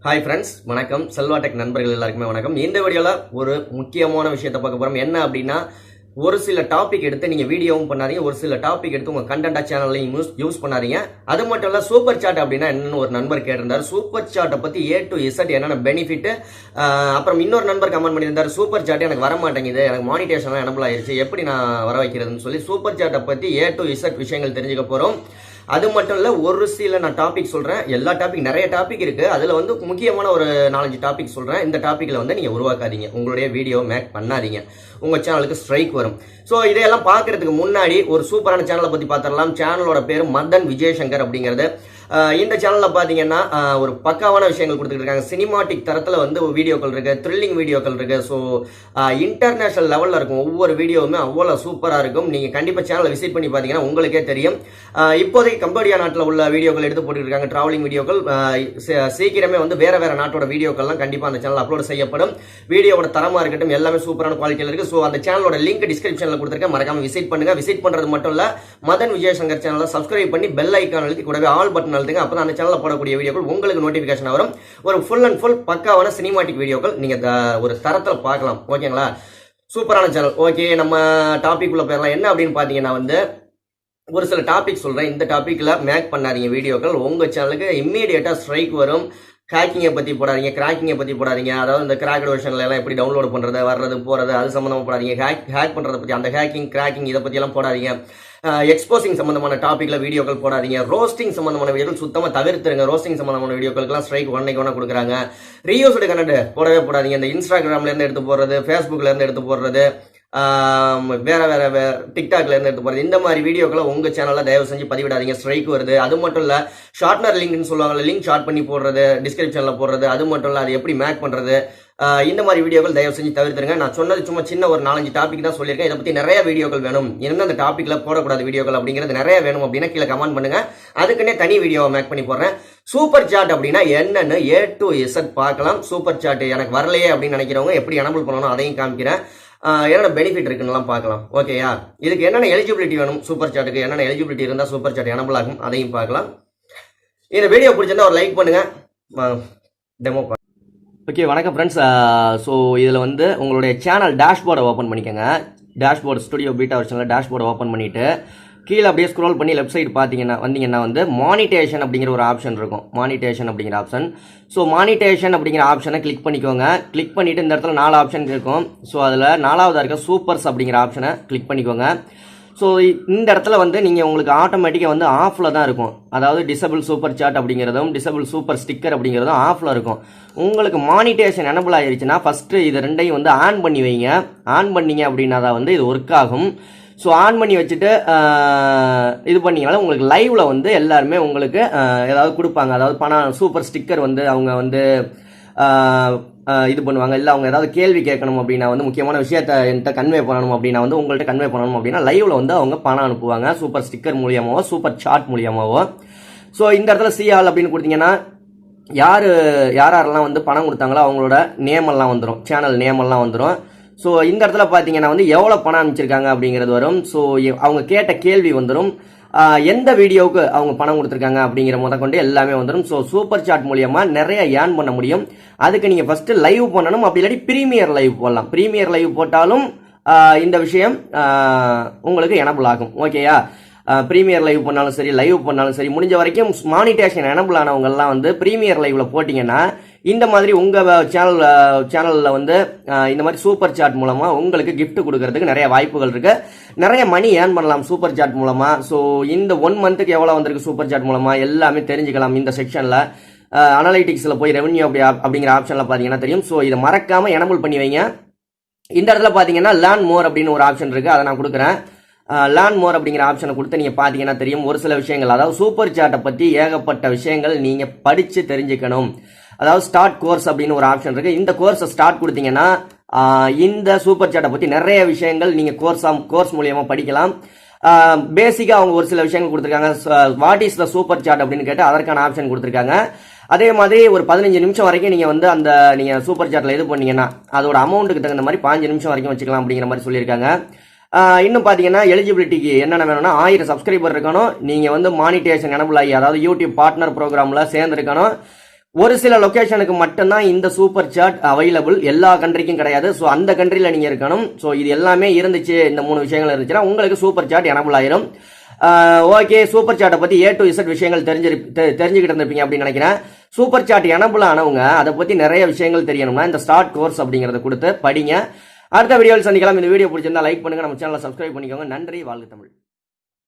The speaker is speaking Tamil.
ஹாய் ஃப்ரெண்ட்ஸ், வணக்கம். செல்வா டெக் நண்பர்கள் எல்லாருக்குமே வணக்கம். இந்த வீடியோவில் ஒரு முக்கியமான விஷயத்தை பார்க்க போகிறோம். என்ன அப்படின்னா, ஒரு சில டாபிக் எடுத்து நீங்கள் வீடியோவும் பண்ணாதீங்க, ஒரு சில டாபிக் எடுத்து உங்கள் கண்டென்ட்டாக சேனல்லையும் யூஸ் பண்ணாதீங்க. அது மட்டும் இல்லை, சூப்பர் சாட் அப்படின்னா என்னன்னு ஒரு நண்பர் கேட்டிருந்தார். சூப்பர் சாட்டை பற்றி A to Z என்னென்ன பெனிஃபிட், அப்புறம் இன்னொரு நண்பர் கமெண்ட் பண்ணியிருந்தார், சூப்பர் சாட் எனக்கு வர மாட்டேங்குது, எனக்கு மானிட்டேஷன்லாம் எனபிள் ஆயிடுச்சு, எப்படி நான் வர வைக்கிறதுன்னு சொல்லி சூப்பர் சாட்டை பற்றி A to Z விஷயங்கள் தெரிஞ்சுக்க போகிறோம். அது மட்டும் இல்லை, ஒரு சில நான் டாபிக் சொல்கிறேன். எல்லா டாபிக், நிறைய டாபிக் இருக்குது. அதில் வந்து முக்கியமான ஒரு 4-5 டாபிக் சொல்கிறேன். இந்த டாப்பிக்கில் வந்து நீங்கள் உருவாக்காதீங்க, உங்களுடைய வீடியோ மேக் பண்ணாதீங்க, உங்கள் சேனலுக்கு ஸ்ட்ரைக் வரும். ஸோ இதையெல்லாம் பார்க்கறதுக்கு முன்னாடி ஒரு சூப்பரான சேனலை பற்றி பார்த்துடலாம். சேனலோட பேர் மதன் விஜயசங்கர் அப்படிங்கிறது. இந்த சேனலில் பார்த்தீங்கன்னா ஒரு பக்காவான விஷயங்கள் கொடுத்துட்டு இருக்காங்க. சினிமாட்டிக் தரத்தில் வந்து வீடியோக்கள் இருக்கு, த்ரில்லிங் வீடியோக்கள் இருக்கு. ஸோ இன்டர்நேஷனல் லெவலில் இருக்கும். ஒவ்வொரு வீடியோவுமே அவ்வளோ சூப்பராக இருக்கும். நீங்கள் கண்டிப்பாக சேனலை விசிட் பண்ணி பார்த்தீங்கன்னா உங்களுக்கே தெரியும். இப்போதைக்கு கம்போடியா நாட்டில் உள்ள வீடியோக்கள் எடுத்து போட்டுருக்காங்க, டிராவலிங் வீடியோக்கள். சீக்கிரமே வந்து வேற வேற நாட்டோட வீடியோக்கள்லாம் கண்டிப்பாக அந்த சேனல் அப்லோட் செய்யப்படும். வீடியோட தரமாக இருக்கட்டும், எல்லாமே சூப்பரான குவாலிட்டியில் இருக்கு. ஸோ அந்த சேனலோட லிங்க் டிஸ்கிரிப்ஷனில் கொடுத்துருக்கேன், மறக்காம விசிட் பண்ணுங்க. விசிட் பண்ணுறது மட்டும் இல்லை, மதன் விஜயசங்கர் சேனலை சப்ஸ்கிரைப் பண்ணி பெல் ஐக்கான் அழுத்தி கூடவே ஆல் பட்டன் அழுத்துங்க. அப்போ அந்த சேனலில் போடக்கூடிய வீடியோக்கள் உங்களுக்கு நோட்டிஃபிகேஷன் வரும். ஒரு ஃபுல் அண்ட் ஃபுல் பக்காவான சினிமாட்டிக் வீடியோக்கள் நீங்கள் ஒரு தரத்தில் பார்க்கலாம். ஓகேங்களா? சூப்பரான சேனல். ஓகே, நம்ம டாபிக் உள்ள போயிடலாம். என்ன அப்படின்னு பார்த்தீங்கன்னா வந்து ஒரு சில டாபிக் சொல்கிறேன். இந்த டாப்பிக்கில் மேக் பண்ணாதீங்க வீடியோக்கள், உங்கள் சேனலுக்கு இம்மீடியட்டாக ஸ்ட்ரைக் வரும். ஹேக்கிங்கை பற்றி போடாதீங்க, கிராக்கிங்கை பற்றி போடாதீங்க. அதாவது இந்த கிராக்கட் வெர்ஷன்ல எல்லாம் எப்படி டவுன்லோட் பண்ணுறது, வர்றது போகிறது, அது சம்மந்தமாக போடாதீங்க. ஹேக் பண்ணுறதை பற்றி, அந்த ஹேக்கிங் கிராக்கிங் இதை பற்றியெல்லாம் போடாதீங்க. எக்ஸ்போசிங் சம்பந்தமான டாப்பிக்கில் வீடியோக்கள் போடாதீங்க. ரோஸ்டிங் சம்பந்தமான வீடியோக்கள் சுத்தமாக தவிர்த்துருங்க. ரோஸ்டிங் சம்பந்தமான வீடியோக்களுக்குலாம் ஸ்ட்ரைக் ஒன்னைக்கு ஒன்றா கொடுக்குறாங்க. ரீயூஸ்டு கண்டென்ட் போடவே போடாதீங்க. இந்த இன்ஸ்டாகிராம்லேருந்து எடுத்து போடுறது, ஃபேஸ்புக்லேருந்து எடுத்து போடுறது, வேற டிக்டாக்ல இருந்து எடுத்து போறது, இந்த மாதிரி வீடியோக்களை உங்க சேனல்ல தயவு செஞ்சு பதிவிடாதீங்க, ஸ்ட்ரைக் வருது. அது மட்டும் இல்ல, ஷார்ட்னர் லிங்க்னு சொல்லுவாங்கல்ல, லிங்க் ஷார்ட் பண்ணி போடுறது, டிஸ்கிரிப்ஷன்ல போடுறது, அது மட்டும் இல்ல, அது எப்படி மேக் பண்றது, இந்த மாதிரி வீடியோக்கள் தயவு செஞ்சு தவிர்த்துருங்க. நான் சொன்னது சும்மா சின்ன ஒரு 4-5 டாபிக் தான் சொல்லியிருக்கேன். இதை பத்தி நிறைய வீடியோக்கள் வேணும், எந்தெந்த டாபிக்ல போடக்கூடாது வீடியோக்கள் அப்படிங்கிறது நிறைய வேணும் அப்படின்னா கீழே கமெண்ட் பண்ணுங்க, அதுக்குன்னே தனி வீடியோவை மேக் பண்ணி போடுறேன். சூப்பர் சாட் அப்படின்னா என்னன்னு A to Z பார்க்கலாம். சூப்பர் சாட் எனக்கு வரலையே அப்படின்னு நினைக்கிறவங்க எப்படி எனபிள் பண்ணணும் அதையும் காமிக்கிறேன். என்னென்ன பெனிஃபிட் இருக்குன்னு பார்க்கலாம். ஓகேயா? இதுக்கு என்னென்ன எலிஜிபிலிட்டி வேணும், சூப்பர் சாட்டுக்கு என்னென்ன எலிஜிபிலிட்டி இருந்தால் சூப்பர் சாட் எனபிள் ஆகும், அதையும் பார்க்கலாம். இந்த வீடியோ பிடிச்சிருந்தா ஒரு லைக் பண்ணுங்க. Demo okay. வணக்கம் ஃப்ரெண்ட்ஸ். ஸோ இதில் வந்து உங்களுடைய சேனல் டேஷ்போர்டை ஓப்பன் பண்ணிக்கோங்க. டேஷ்போர்டு ஸ்டுடியோ பீட்டா வெர்ஷனில் டேஷ்போர்டை ஓப்பன் பண்ணிவிட்டு கீழே அப்படியே ஸ்க்ரோல் பண்ணி லெஃப்ட் சைடு வந்தீங்கன்னா வந்து மானிட்டேஷன் அப்படிங்கிற ஒரு ஆப்ஷன் இருக்கும். மானிட்டேஷன் அப்படிங்கிற ஆப்ஷன். ஸோ மானிட்டேஷன் அப்படிங்கிற ஆப்ஷனை கிளிக் பண்ணிக்கோங்க. கிளிக் பண்ணிவிட்டு இந்த இடத்துல 4 ஆப்ஷன் இருக்கும். ஸோ அதில் 4ஆவதாக இருக்க சூப்பர்ஸ் அப்படிங்கிற ஆப்ஷனை கிளிக் பண்ணிக்கோங்க. ஸோ இந்த இடத்துல வந்து நீங்கள் உங்களுக்கு ஆட்டோமேட்டிக்காக வந்து ஆஃபில் தான் இருக்கும். அதாவது டிசபிள் சூப்பர் சாட் அப்படிங்கிறதும் டிசபிள் சூப்பர் ஸ்டிக்கர் அப்படிங்கிறதும் ஆஃபில் இருக்கும். உங்களுக்கு மானிட்டேஷன் எனபிள் ஆகிருச்சுன்னா ஃபஸ்ட்டு இது ரெண்டையும் வந்து ஆன் பண்ணி வைங்க. ஆன் பண்ணிங்க அப்படின்னா தான் வந்து இது ஒர்க் ஆகும். ஸோ ஆன் பண்ணி வச்சுட்டு இது பண்ணிங்கனால உங்களுக்கு லைவில் வந்து எல்லாருமே உங்களுக்கு ஏதாவது கொடுப்பாங்க. அதாவது பணம் சூப்பர் ஸ்டிக்கர் வந்து அவங்க வந்து இது பண்ணுவாங்க. இல்லை அவங்க ஏதாவது கேள்வி கேட்கணும் அப்படின்னா வந்து முக்கியமான விஷயத்தை என்கிட்ட கன்வே பண்ணணும் அப்படின்னா வந்து உங்கள்கிட்ட கன்வே பண்ணணும் அப்படின்னா லைவில் வந்து அவங்க பணம் அனுப்புவாங்க, சூப்பர் ஸ்டிக்கர் மூலியமாவோ சூப்பர் சாட் மூலியமாவோ. ஸோ இந்த இடத்துல சிஆல் அப்படின்னு கொடுத்தீங்கன்னா யாரெல்லாம் வந்து பணம் கொடுத்தாங்களோ அவங்களோட நேமெல்லாம் வந்துடும், சேனல் நேமெல்லாம் வந்துடும். ஸோ இந்த இடத்துல பார்த்தீங்கன்னா வந்து எவ்வளோ பணம் அனுப்பிச்சிருக்காங்க அப்படிங்கிறது வரும். ஸோ அவங்க கேட்ட கேள்வி வந்துடும், எந்த வீடியோவுக்கு அவங்க பணம் கொடுத்துருக்காங்க அப்படிங்கிற கொண்டு எல்லாமே வந்துடும். ஸோ சூப்பர் சாட் மூலியமா நிறைய ஏர்ன் பண்ண முடியும். அதுக்கு நீங்கள் ஃபர்ஸ்ட் லைவ் பண்ணணும், அப்படி இல்லாட்டி ப்ரீமியர் லைவ் போடலாம். ப்ரீமியர் லைவ் போட்டாலும் இந்த விஷயம் உங்களுக்கு எனபிள் ஆகும். ஓகேயா? ப்ரீமியர் லைவ் பண்ணாலும் சரி, லைவ் பண்ணாலும் சரி, முடிஞ்ச வரைக்கும் மானிட்டேஷன் எனபிள் ஆனவங்கெல்லாம் வந்து ப்ரீமியர் லைவ்ல போட்டிங்கன்னா இந்த மாதிரி உங்கள் சேனலில் வந்து இந்த மாதிரி சூப்பர் சாட் மூலமாக உங்களுக்கு கிஃப்ட் கொடுக்கறதுக்கு நிறைய வாய்ப்புகள் இருக்கு. நிறைய மணி ஏர்ன் பண்ணலாம் சூப்பர் சாட் மூலமாக. ஸோ இந்த 1 மந்த்துக்கு எவ்வளோ வந்திருக்கு சூப்பர் சாட் மூலமாக எல்லாமே தெரிஞ்சுக்கலாம். இந்த செக்ஷனில் அனலைட்டிக்ஸில் போய் ரெவன்யூ அப்படிங்கிற ஆப்ஷனில் பார்த்தீங்கன்னா தெரியும். ஸோ இதை மறக்காமல் எனபிள் பண்ணி வைங்க. இந்த இடத்துல பார்த்தீங்கன்னா லேர்ன் மோர் அப்படின்னு ஒரு ஆப்ஷன் இருக்குது, அதை நான் கொடுக்குறேன். லேர்ன் மோர் அப்படிங்கிற ஆப்ஷனை கொடுத்து நீங்கள் பார்த்தீங்கன்னா தெரியும் ஒரு சில விஷயங்கள். அதாவது சூப்பர் சாட்டை பற்றி ஏகப்பட்ட விஷயங்கள் நீங்கள் படித்து தெரிஞ்சுக்கணும். அதாவது ஸ்டார்ட் கோர்ஸ் அப்படின்னு ஒரு ஆப்ஷன் இருக்கு. இந்த கோர்ஸை ஸ்டார்ட் கொடுத்தீங்கன்னா இந்த சூப்பர் சாட்டை பற்றி நிறைய விஷயங்கள் நீங்கள் கோர்ஸ் மூலியமா படிக்கலாம். பேசிக்காக அவங்க ஒரு சில விஷயங்கள் கொடுத்துருக்காங்க. What is the super chat அப்படின்னு கேட்டு அதற்கான ஆப்ஷன் கொடுத்துருக்காங்க. அதே மாதிரி ஒரு 15 நிமிஷம் வரைக்கும் நீங்கள் வந்து நீங்கள் சூப்பர் சாட்டில் இது பண்ணீங்கன்னா அதோட அமௌண்ட்டுக்கு தகுந்த மாதிரி 15 நிமிஷம் வரைக்கும் வச்சுக்கலாம் அப்படிங்கிற மாதிரி சொல்லியிருக்காங்க. இன்னும் பார்த்தீங்கன்னா எலிஜிபிலிட்டிக்கு என்னென்ன வேணும்னா 1000 சப்ஸ்கிரைபர் இருக்கணும். நீங்கள் வந்து மானிட்டேஷன் எனபிள் ஆகி, அதாவது யூடியூப் பார்ட்னர் ப்ரோக்ராமில் சேர்ந்துருக்கணும். ஒரு சில லொகேஷனுக்கு மட்டும்தான் இந்த சூப்பர் சாட் அவைலபிள், எல்லா கண்ட்ரிக்கும் கிடையாது. ஸோ அந்த கண்ட்ரியில் நீங்கள் இருக்கணும். ஸோ இது எல்லாமே இருந்துச்சு, இந்த 3 விஷயங்கள் இருந்துச்சுன்னா உங்களுக்கு சூப்பர் சாட் எனபிள் ஆயிரும். ஓகே, சூப்பர் சாட்டை பற்றி A to Z விஷயங்கள் தெரிஞ்சுக்கிட்டு இருந்திருப்பீங்க அப்படின்னு நினைக்கிறேன். சூப்பர் சாட் எனபிள் ஆனவங்க அதை பற்றி நிறைய விஷயங்கள் தெரியணும்னா இந்த ஸ்டார்ட் கோர்ஸ் அப்படிங்கிறத கொடுத்து படிங்க. அடுத்த வீடியோவில் சந்திக்கலாம். இந்த வீடியோ பிடிச்சிருந்தா லைக் பண்ணுங்க, நம்ம சேனலை சப்ஸ்கிரைப் பண்ணிக்கோங்க. நன்றி, வாழ்க தமிழ்.